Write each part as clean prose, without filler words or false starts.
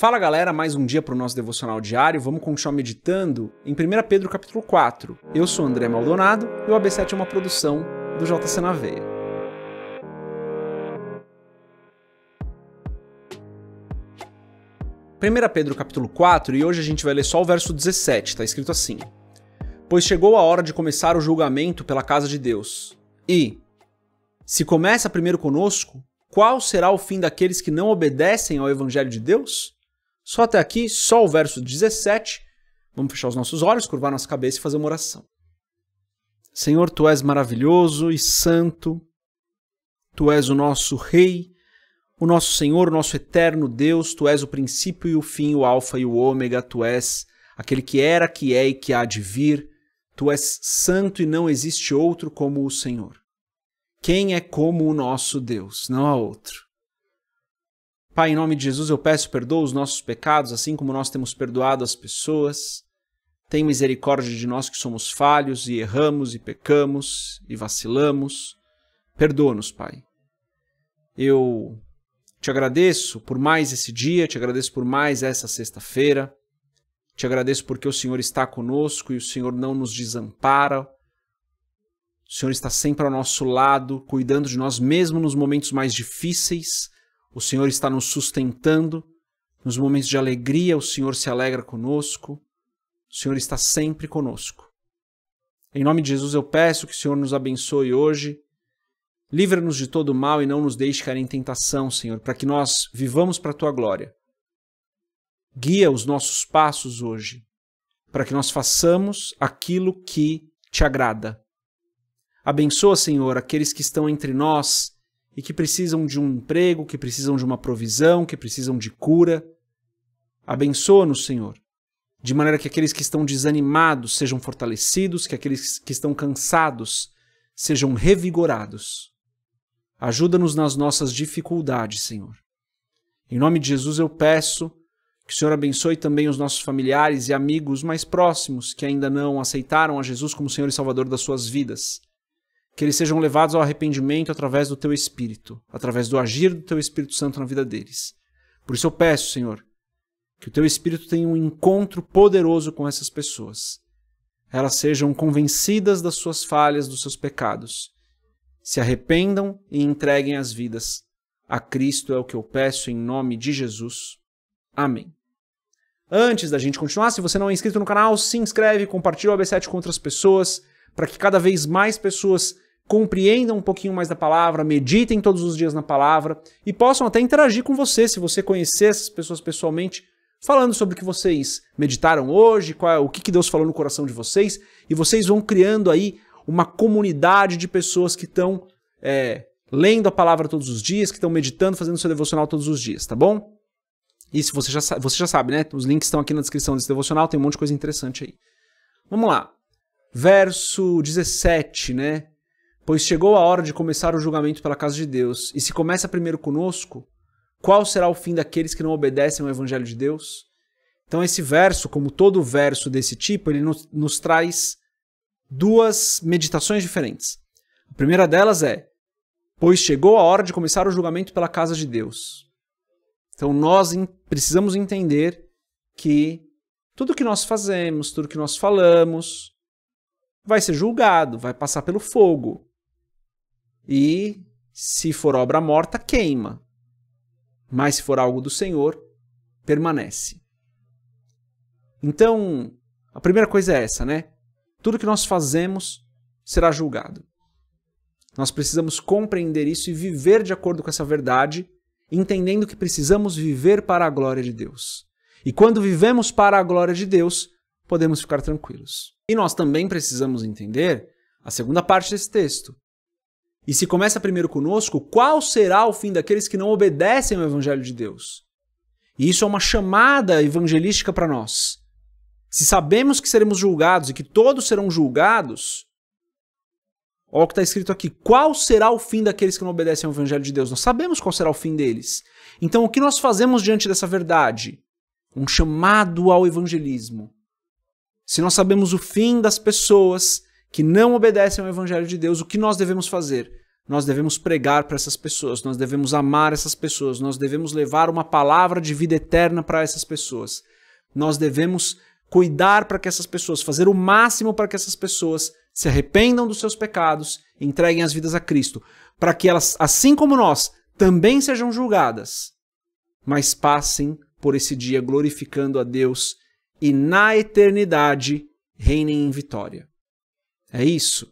Fala galera, mais um dia para o nosso devocional diário, vamos continuar meditando em 1 Pedro capítulo 4. Eu sou André Maldonado e o AB7 é uma produção do JC na Veia. Primeira Pedro capítulo 4 e hoje a gente vai ler só o verso 17, está escrito assim: Pois chegou a hora de começar o julgamento pela casa de Deus. E, se começa primeiro conosco, qual será o fim daqueles que não obedecem ao Evangelho de Deus? Só até aqui, só o verso 17. Vamos fechar os nossos olhos, curvar nossa cabeça e fazer uma oração. Senhor, Tu és maravilhoso e santo. Tu és o nosso Rei, o nosso Senhor, o nosso eterno Deus. Tu és o princípio e o fim, o alfa e o ômega. Tu és aquele que era, que é e que há de vir. Tu és santo e não existe outro como o Senhor. Quem é como o nosso Deus? Não há outro. Pai, em nome de Jesus, eu peço perdoa os nossos pecados, assim como nós temos perdoado as pessoas. Tem misericórdia de nós que somos falhos e erramos e pecamos e vacilamos. Perdoa-nos, Pai. Eu te agradeço por mais esse dia, te agradeço por mais essa sexta-feira. Te agradeço porque o Senhor está conosco e o Senhor não nos desampara. O Senhor está sempre ao nosso lado, cuidando de nós mesmo nos momentos mais difíceis. O Senhor está nos sustentando. Nos momentos de alegria, o Senhor se alegra conosco. O Senhor está sempre conosco. Em nome de Jesus, eu peço que o Senhor nos abençoe hoje. Livra-nos de todo mal e não nos deixe cair em tentação, Senhor, para que nós vivamos para a Tua glória. Guia os nossos passos hoje, para que nós façamos aquilo que Te agrada. Abençoa, Senhor, aqueles que estão entre nós e que precisam de um emprego, que precisam de uma provisão, que precisam de cura. Abençoa-nos, Senhor, de maneira que aqueles que estão desanimados sejam fortalecidos, que aqueles que estão cansados sejam revigorados. Ajuda-nos nas nossas dificuldades, Senhor. Em nome de Jesus eu peço que o Senhor abençoe também os nossos familiares e amigos mais próximos que ainda não aceitaram a Jesus como Senhor e Salvador das suas vidas. Que eles sejam levados ao arrependimento através do Teu Espírito, através do agir do Teu Espírito Santo na vida deles. Por isso eu peço, Senhor, que o Teu Espírito tenha um encontro poderoso com essas pessoas. Elas sejam convencidas das suas falhas, dos seus pecados. Se arrependam e entreguem as vidas a Cristo, é o que eu peço em nome de Jesus. Amém. Antes da gente continuar, se você não é inscrito no canal, se inscreve, compartilha o AB7 com outras pessoas, para que cada vez mais pessoas compreendam um pouquinho mais da palavra, meditem todos os dias na palavra e possam até interagir com você, se você conhecer essas pessoas pessoalmente, falando sobre o que vocês meditaram hoje, o que Deus falou no coração de vocês, e vocês vão criando aí uma comunidade de pessoas que estão lendo a palavra todos os dias, que estão meditando, fazendo seu devocional todos os dias, tá bom? E se você já sabe, né? Os links estão aqui na descrição desse devocional, tem um monte de coisa interessante aí. Vamos lá. Verso 17, né? Pois chegou a hora de começar o julgamento pela casa de Deus. E se começa primeiro conosco, qual será o fim daqueles que não obedecem ao Evangelho de Deus? Então esse verso, como todo verso desse tipo, ele nos traz duas meditações diferentes. A primeira delas é: pois chegou a hora de começar o julgamento pela casa de Deus. Então nós precisamos entender que tudo que nós fazemos, tudo que nós falamos, vai ser julgado, vai passar pelo fogo. E se for obra morta, queima. Mas se for algo do Senhor, permanece. Então, a primeira coisa é essa, né? Tudo que nós fazemos será julgado. Nós precisamos compreender isso e viver de acordo com essa verdade, entendendo que precisamos viver para a glória de Deus. E quando vivemos para a glória de Deus, podemos ficar tranquilos. E nós também precisamos entender a segunda parte desse texto. E se começa primeiro conosco, qual será o fim daqueles que não obedecem ao Evangelho de Deus? E isso é uma chamada evangelística para nós. Se sabemos que seremos julgados e que todos serão julgados, olha o que está escrito aqui. Qual será o fim daqueles que não obedecem ao Evangelho de Deus? Nós sabemos qual será o fim deles. Então o que nós fazemos diante dessa verdade? Um chamado ao evangelismo. Se nós sabemos o fim das pessoas que não obedecem ao Evangelho de Deus, o que nós devemos fazer? nós devemos pregar para essas pessoas, nós devemos amar essas pessoas, nós devemos levar uma palavra de vida eterna para essas pessoas. Nós devemos cuidar para que essas pessoas, fazer o máximo para que essas pessoas se arrependam dos seus pecados e entreguem as vidas a Cristo, para que elas, assim como nós, também sejam julgadas, mas passem por esse dia glorificando a Deus e na eternidade reinem em vitória. É isso.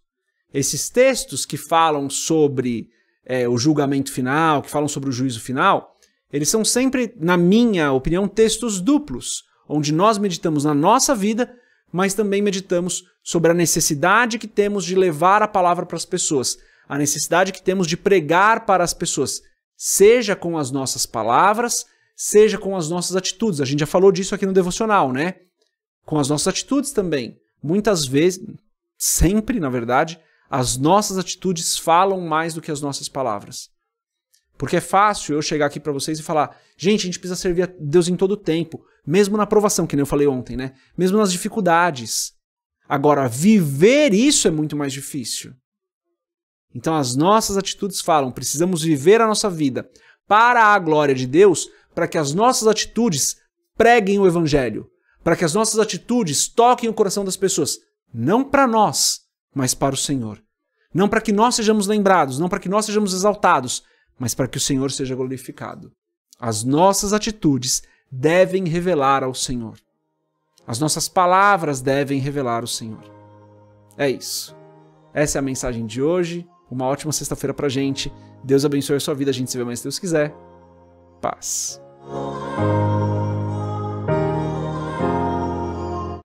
Esses textos que falam sobre o julgamento final, que falam sobre o juízo final, eles são sempre, na minha opinião, textos duplos, onde nós meditamos na nossa vida, mas também meditamos sobre a necessidade que temos de levar a palavra para as pessoas, a necessidade que temos de pregar para as pessoas, seja com as nossas palavras, seja com as nossas atitudes. A gente já falou disso aqui no devocional, né? Com as nossas atitudes também. Muitas vezes, sempre, na verdade, as nossas atitudes falam mais do que as nossas palavras. Porque é fácil eu chegar aqui para vocês e falar, gente, a gente precisa servir a Deus em todo o tempo, mesmo na provação, que nem eu falei ontem, né? Mesmo nas dificuldades. Agora, viver isso é muito mais difícil. Então as nossas atitudes falam, precisamos viver a nossa vida para a glória de Deus, para que as nossas atitudes preguem o evangelho, para que as nossas atitudes toquem o coração das pessoas, não para nós, mas para o Senhor. Não para que nós sejamos lembrados, não para que nós sejamos exaltados, mas para que o Senhor seja glorificado. As nossas atitudes devem revelar ao Senhor. As nossas palavras devem revelar o Senhor. É isso. Essa é a mensagem de hoje. Uma ótima sexta-feira pra gente. Deus abençoe a sua vida. A gente se vê mais se Deus quiser. Paz.